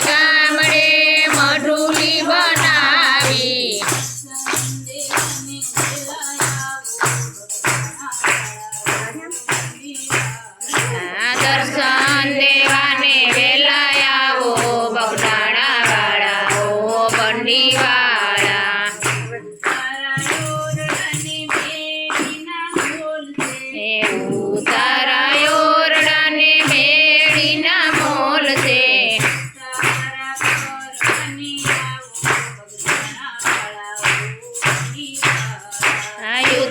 ગામડે મઢુલી બનાવી દર્શન દેવાને વેલા આવો બગદાણા વાળા ઓ બંડીવાળા તારા ઓરડાને મેળીના મોલ છે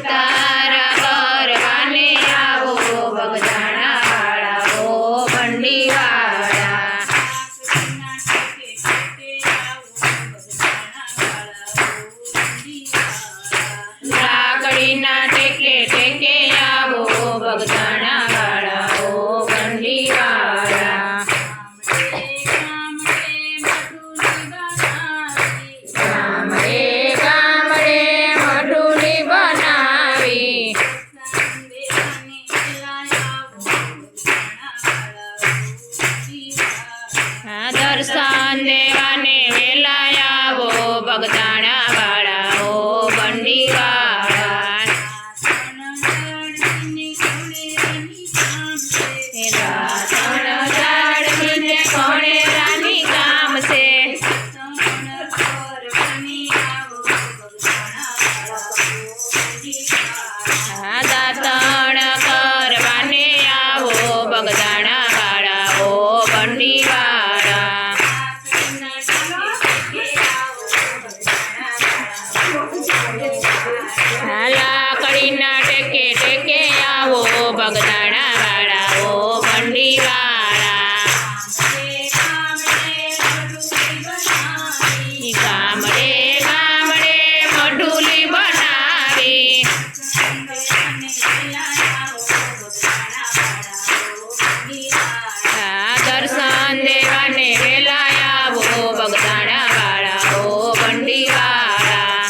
તારા કરવાને આવો બગદાણા વાળા ઓ બંડીવાળા લાકડીના ટેકે ટેકે આવો બગદાણા વાળા ઓ બંડીવાળા ગામડે ગામડે મઢુલી બનાવી દર્શન દેવાને વેલા આવો બગદાણા વાળા ઓ બંડીવાળા દાતણ કોણે રાની કામ છે દાતણ કરવાને આવો બગદાણા વાળા ઓ બંડીવાળા લાકડીના ટેકે ટેકે આવો બગદાણા વાળા ઓ બંડીવાળા ગામડે ગામડે મઢુલી બનાવી દર્શન દેવાને વેલા આવો બગદાણા વાળા ઓ બંડીવાળા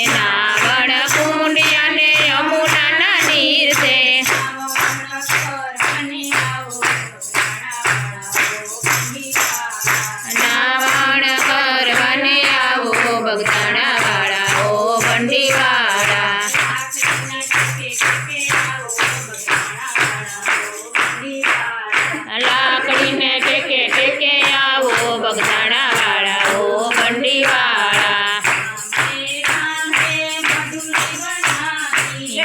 નાવણ કુંડિયાને યમુનાના નીર છે નાવણ કરવાને આવો બગદાણા વાળા ઓ બંડીવાળા લાકડીને ટેકે ટેકે આવો બગદાણા વાળા ઓ બંડીવાળા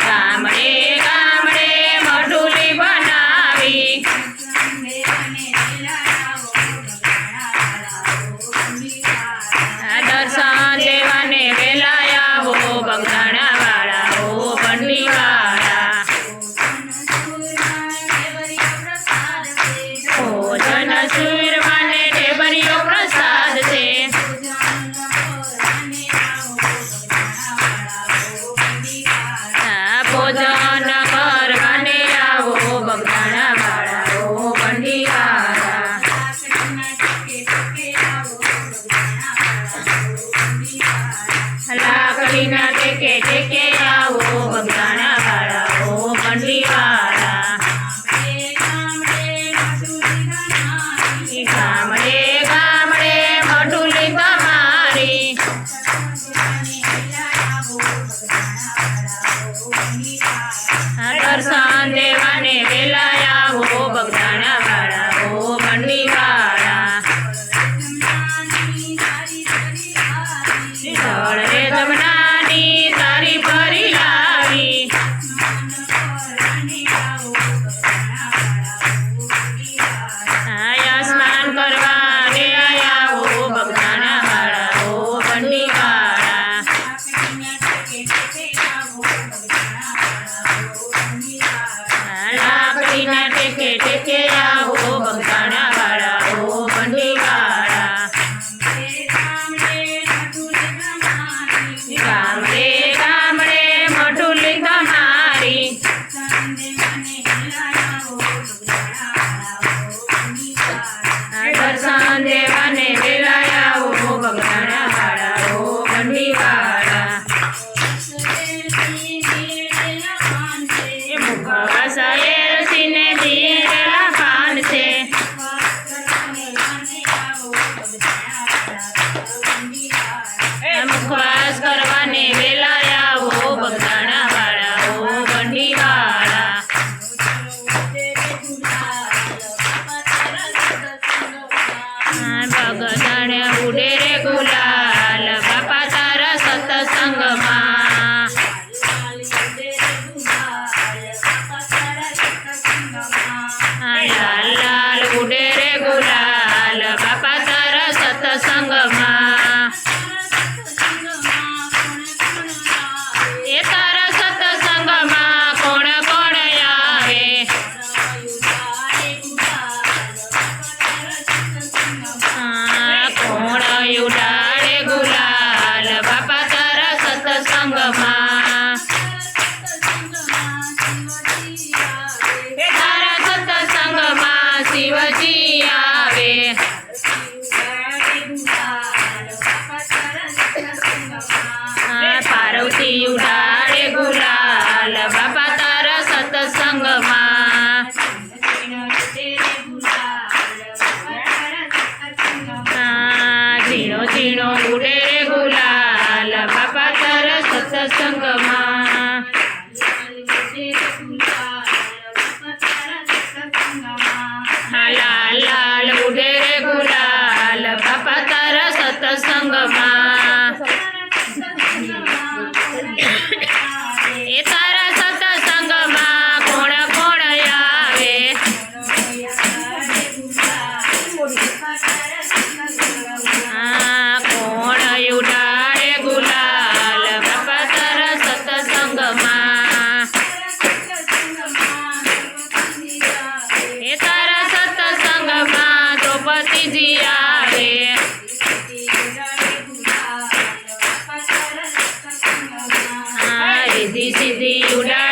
ગામડે ગામડે મઢુલી બનાવી દર્શન દેવાને વેલા આવો બગદાણા વાળા ઓ બંડીવાળા ભોજન સુરવાને ઢેબરીઓ પ્રસાદ છે ભોજન કરવાને આવો બગદાણા વાળા ઓ બંડીવાળા લાકડીના ટેકે ટેકે આવો બગદાણા વાળા ઓ બંડીવાળા ગામડે ગામડે મઢુલી તમારી દર્શન દેવાને વેલા આવો બગદાણા વાળા ઓ બંડીવાળા જળ રે જમનાની તારી ભરી લાવી સ્નાન કરવાને આવો બગદાણા વાળા ઓ બંડીવાળા લાકડીના ટેકે ટેકે આવો બગદાણા વાળા ઓ બંડીવાળા ગામડે ગામડે મઢુલી તમારી દર્શન દેવાને વેલા આવો બગદાણા વાળા ઓ બંડીવાળા મુખવાસાએ શિવજી આવે પાર્વતી ઉડાડે ગુલાલ બાપા તારા સત્સંગમાં ઝીણો ઝીણો ઉડે રે ગુલાલ બાપા તારા સત્સંગમાં લાલ લાલ ઉડે રે ગુલાલ બાપા તારા સત્સંગમાં એ તારા સત્સંગમાં કોણ કોણ આવે કોણ ઉડાડે ગુલાલ બાપા તારા સત્સંગમાં એ તારા સત્સંગમાં દ્રૌપદીજી આવે રીધી સીધી ઉડાડે